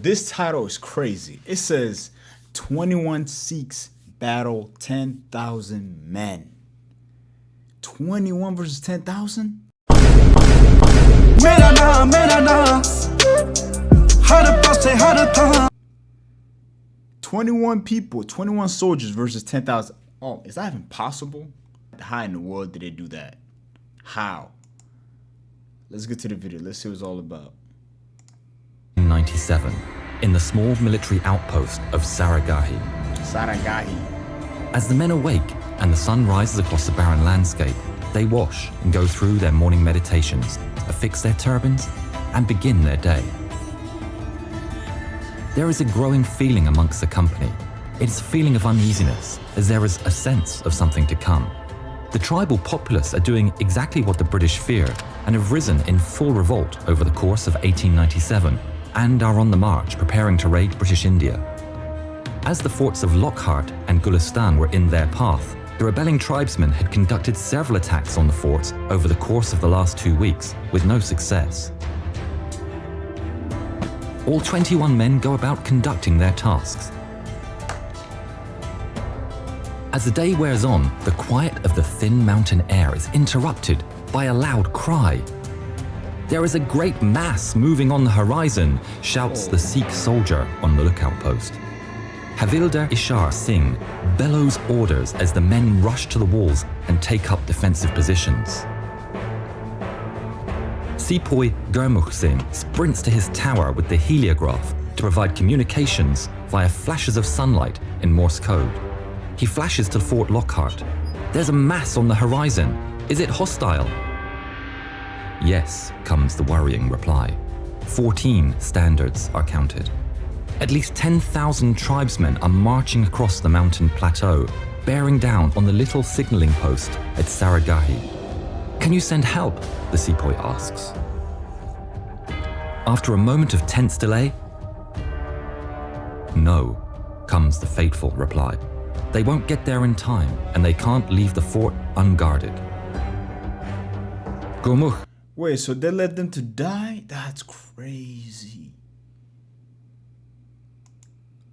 This title is crazy. It says 21 Sikhs battle 10,000 men. 21 versus 10,000? 21 people, 21 soldiers versus 10,000. Oh, is that even possible? How in the world did they do that? How? Let's get to the video. Let's see what it's all about. 97, in the small military outpost of Saragahi. As the men awake and the sun rises across the barren landscape, they wash and go through their morning meditations, affix their turbans, and begin their day. There is a growing feeling amongst the company. It's a feeling of uneasiness, as there is a sense of something to come. The tribal populace are doing exactly what the British fear and have risen in full revolt over the course of 1897 and are on the march preparing to raid British India. As the forts of Lockhart and Gulistan were in their path, the rebelling tribesmen had conducted several attacks on the forts over the course of the last 2 weeks, with no success. All 21 men go about conducting their tasks. As the day wears on, the quiet of the thin mountain air is interrupted by a loud cry. "There is a great mass moving on the horizon," shouts the Sikh soldier on the lookout post. Havildar Ishar Singh bellows orders as the men rush to the walls and take up defensive positions. Sepoy Gurmukh Singh sprints to his tower with the heliograph to provide communications via flashes of sunlight in Morse code. He flashes to Fort Lockhart. "There's a mass on the horizon. Is it hostile?" "Yes," comes the worrying reply. 14 standards are counted. At least 10,000 tribesmen are marching across the mountain plateau, bearing down on the little signaling post at Saragahi. "Can you send help?" the sepoy asks. After a moment of tense delay, "No," comes the fateful reply. They won't get there in time, and they can't leave the fort unguarded. Gurmukh. Wait, so they let them to die? That's crazy.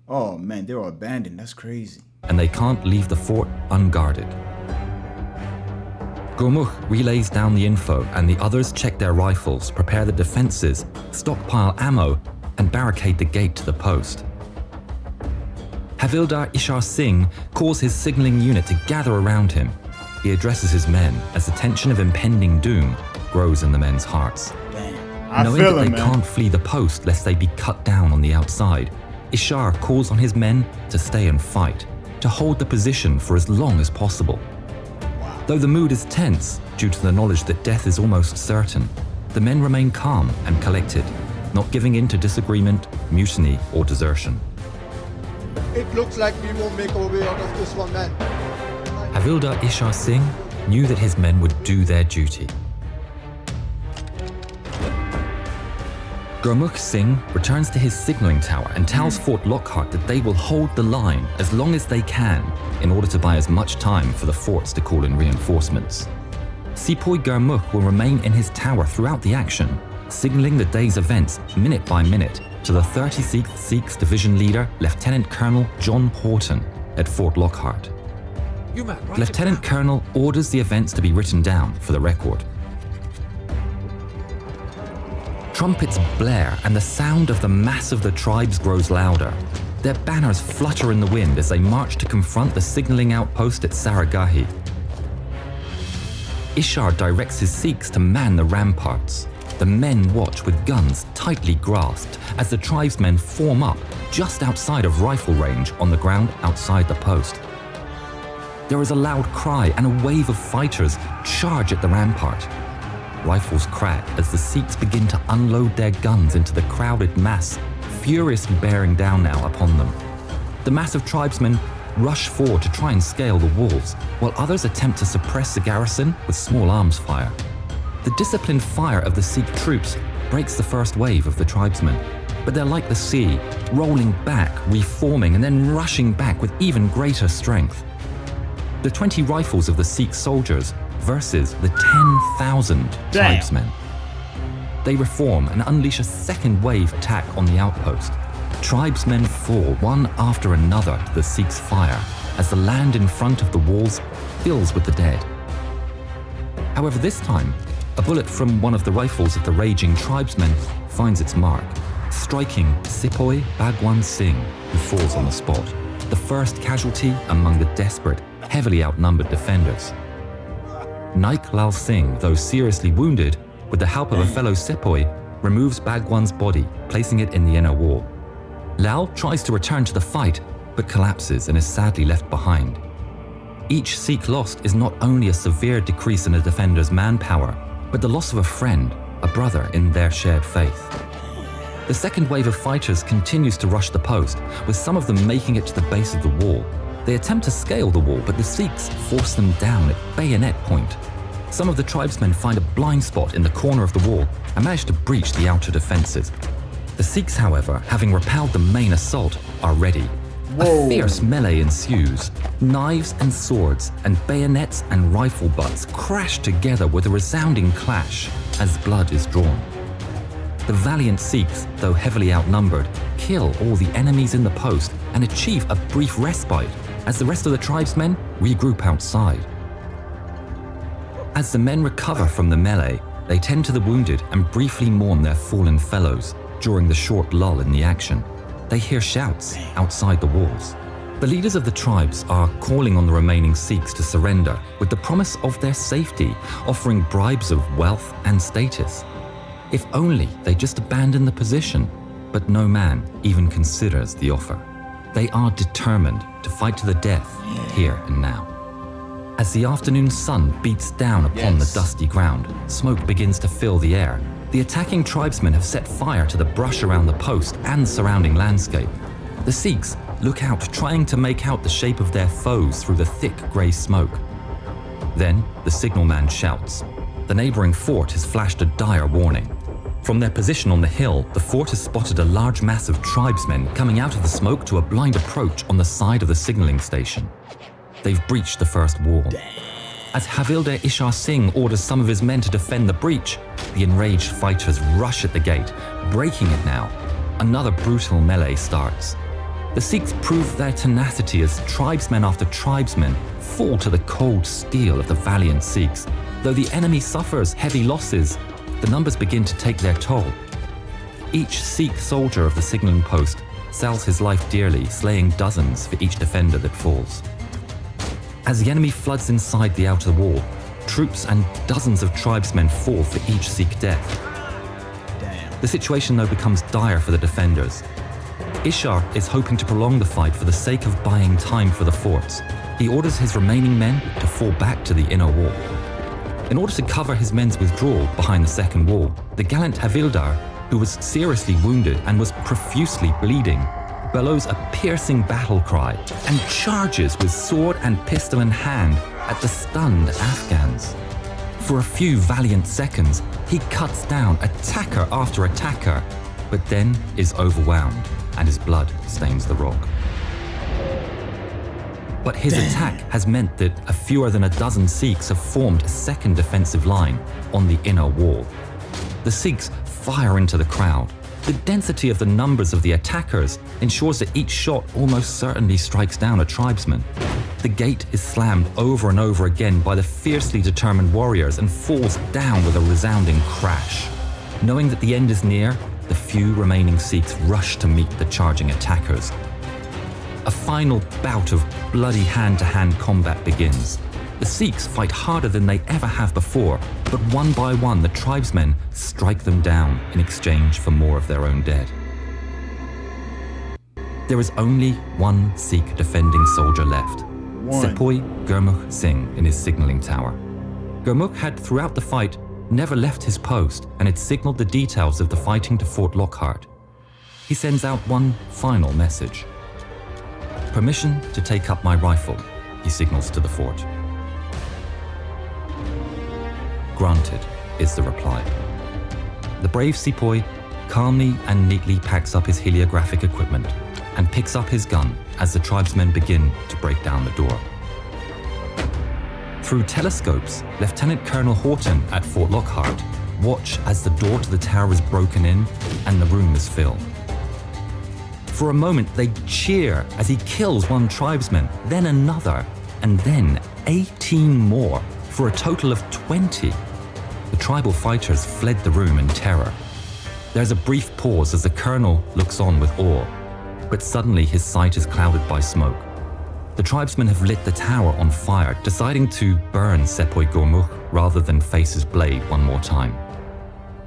Oh man, they were abandoned. That's crazy. And they can't leave the fort unguarded. Gurmukh relays down the info, and the others check their rifles, prepare the defenses, stockpile ammo, and barricade the gate to the post. Havildar Ishar Singh calls his signaling unit to gather around him. He addresses his men as the tension of impending doom grows in the men's hearts. Knowing that they can't flee the post lest they be cut down on the outside, Ishar calls on his men to stay and fight, to hold the position for as long as possible. Though the mood is tense due to the knowledge that death is almost certain, the men remain calm and collected, not giving in to disagreement, mutiny, or desertion. "It looks like we won't make our way out of this one, man." Havildar Ishar Singh knew that his men would do their duty. Gurmukh Singh returns to his signaling tower and tells Fort Lockhart that they will hold the line as long as they can in order to buy as much time for the forts to call in reinforcements. Sepoy Gurmukh will remain in his tower throughout the action, signaling the day's events minute by minute to the 36th Sikhs Division leader, Lieutenant Colonel John Horton at Fort Lockhart. Lieutenant Colonel orders the events to be written down for the record. Trumpets blare and the sound of the mass of the tribes grows louder. Their banners flutter in the wind as they march to confront the signaling outpost at Saragahi. Ishar directs his Sikhs to man the ramparts. The men watch with guns tightly grasped as the tribesmen form up just outside of rifle range on the ground outside the post. There is a loud cry and a wave of fighters charge at the rampart. Rifles crack as the Sikhs begin to unload their guns into the crowded mass, furiously bearing down now upon them. The mass of tribesmen rush forward to try and scale the walls, while others attempt to suppress the garrison with small arms fire. The disciplined fire of the Sikh troops breaks the first wave of the tribesmen, but they're like the sea, rolling back, reforming, and then rushing back with even greater strength. The 20 rifles of the Sikh soldiers versus the 10,000 tribesmen. They reform and unleash a second wave attack on the outpost. Tribesmen fall one after another to the Sikhs' fire as the land in front of the walls fills with the dead. However, this time, a bullet from one of the rifles of the raging tribesmen finds its mark, striking Sepoy Bhagwan Singh, who falls on the spot, the first casualty among the desperate, heavily outnumbered defenders. Naik Lal Singh, though seriously wounded, with the help of a fellow Sepoy, removes Bhagwan's body, placing it in the inner wall. Lal tries to return to the fight, but collapses and is sadly left behind. Each Sikh lost is not only a severe decrease in a defender's manpower, but the loss of a friend, a brother in their shared faith. The second wave of fighters continues to rush the post, with some of them making it to the base of the wall. They attempt to scale the wall, but the Sikhs force them down at bayonet point. Some of the tribesmen find a blind spot in the corner of the wall and manage to breach the outer defenses. The Sikhs, however, having repelled the main assault, are ready. A fierce melee ensues. Knives and swords and bayonets and rifle butts crash together with a resounding clash as blood is drawn. The valiant Sikhs, though heavily outnumbered, kill all the enemies in the post and achieve a brief respite as the rest of the tribesmen regroup outside. As the men recover from the melee, they tend to the wounded and briefly mourn their fallen fellows. During the short lull in the action, they hear shouts outside the walls. The leaders of the tribes are calling on the remaining Sikhs to surrender with the promise of their safety, offering bribes of wealth and status. If only they just abandon the position, but no man even considers the offer. They are determined to fight to the death here and now. As the afternoon sun beats down upon the dusty ground, smoke begins to fill the air. The attacking tribesmen have set fire to the brush around the post and surrounding landscape. The Sikhs look out, trying to make out the shape of their foes through the thick grey smoke. Then the signalman shouts. The neighbouring fort has flashed a dire warning. From their position on the hill, the fort has spotted a large mass of tribesmen coming out of the smoke to a blind approach on the side of the signalling station. They've breached the first wall. As Havildar Ishar Singh orders some of his men to defend the breach, the enraged fighters rush at the gate, breaking it now. Another brutal melee starts. The Sikhs prove their tenacity as tribesmen after tribesmen fall to the cold steel of the valiant Sikhs. Though the enemy suffers heavy losses, the numbers begin to take their toll. Each Sikh soldier of the signalling post sells his life dearly, slaying dozens for each defender that falls. As the enemy floods inside the outer wall, troops and dozens of tribesmen fall for each Sikh death. The situation, though, becomes dire for the defenders. Ishar is hoping to prolong the fight for the sake of buying time for the forts. He orders his remaining men to fall back to the inner wall. In order to cover his men's withdrawal behind the second wall, the gallant Havildar, who was seriously wounded and was profusely bleeding, bellows a piercing battle cry and charges with sword and pistol in hand at the stunned Afghans. For a few valiant seconds, he cuts down attacker after attacker, but then is overwhelmed and his blood stains the rock. But his attack has meant that a fewer than a dozen Sikhs have formed a second defensive line on the inner wall. The Sikhs fire into the crowd. The density of the numbers of the attackers ensures that each shot almost certainly strikes down a tribesman. The gate is slammed over and over again by the fiercely determined warriors and falls down with a resounding crash. Knowing that the end is near, the few remaining Sikhs rush to meet the charging attackers. A final bout of bloody hand-to-hand combat begins. The Sikhs fight harder than they ever have before, but one by one the tribesmen strike them down in exchange for more of their own dead. There is only one Sikh defending soldier left, Sepoy Gurmukh Singh in his signalling tower. Gurmukh had throughout the fight never left his post and had signalled the details of the fighting to Fort Lockhart. He sends out one final message. Permission to take up my rifle, he signals to the fort. Granted, is the reply. The brave Sepoy calmly and neatly packs up his heliographic equipment and picks up his gun as the tribesmen begin to break down the door. Through telescopes, Lieutenant Colonel Horton at Fort Lockhart watch as the door to the tower is broken in and the room is filled. For a moment, they cheer as he kills one tribesman, then another, and then 18 more, for a total of 20. The tribal fighters fled the room in terror. There's a brief pause as the colonel looks on with awe, but suddenly his sight is clouded by smoke. The tribesmen have lit the tower on fire, deciding to burn Sepoy Gurmukh rather than face his blade one more time.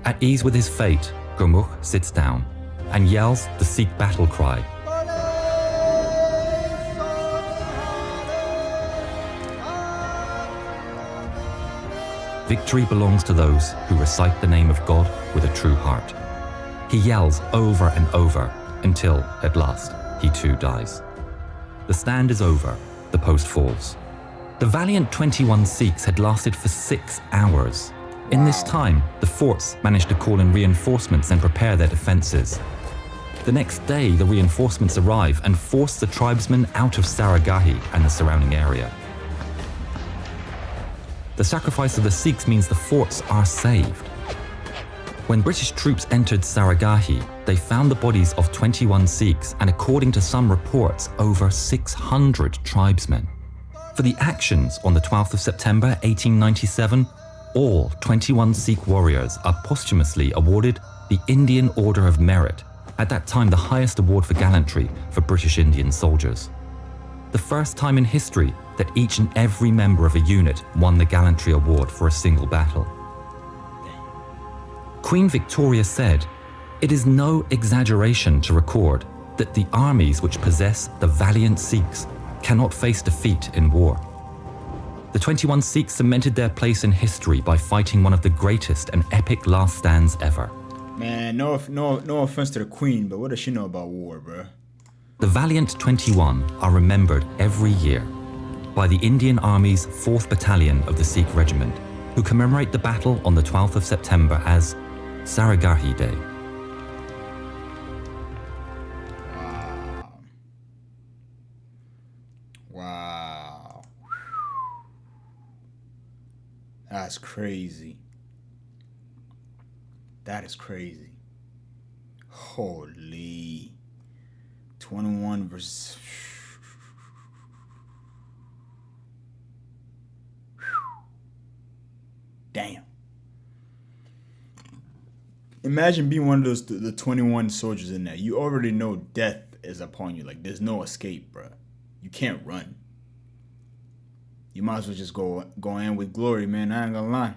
At ease with his fate, Gurmukh sits down and yells the Sikh battle cry. Victory belongs to those who recite the name of God with a true heart. He yells over and over until, at last, he too dies. The stand is over, the post falls. The valiant 21 Sikhs had lasted for 6 hours. In this time, the forts managed to call in reinforcements and prepare their defenses. The next day, the reinforcements arrive and force the tribesmen out of Saragahi and the surrounding area. The sacrifice of the Sikhs means the forts are saved. When British troops entered Saragahi, they found the bodies of 21 Sikhs and, according to some reports, over 600 tribesmen. For the actions on the 12th of September 1897, all 21 Sikh warriors are posthumously awarded the Indian Order of Merit, at that time the highest award for gallantry for British Indian soldiers. The first time in history that each and every member of a unit won the Gallantry Award for a single battle. Queen Victoria said, "It is no exaggeration to record that the armies which possess the valiant Sikhs cannot face defeat in war." The 21 Sikhs cemented their place in history by fighting one of the greatest and epic last stands ever. Man, no offense to the Queen, but what does she know about war, bruh? The valiant 21 are remembered every year by the Indian Army's 4th Battalion of the Sikh Regiment, who commemorate the battle on the 12th of September as Saragahi Day. Wow. That's crazy. That is crazy. Holy. 21 versus... Damn. Imagine being one of those, the 21 soldiers in there. You already know death is upon you. Like, there's no escape, bro. You can't run. You might as well just go in with glory, man. I ain't gonna lie.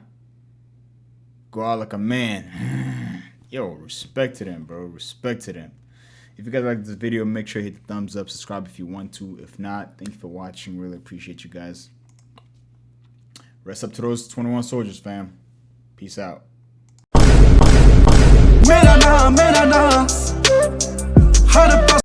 Go out like a man. Yo, respect to them, bro. Respect to them. If you guys like this video, make sure you hit the thumbs up. Subscribe if you want to. If not, thank you for watching. Really appreciate you guys. Rest up to those 21 soldiers, fam. Peace out. Mera naam,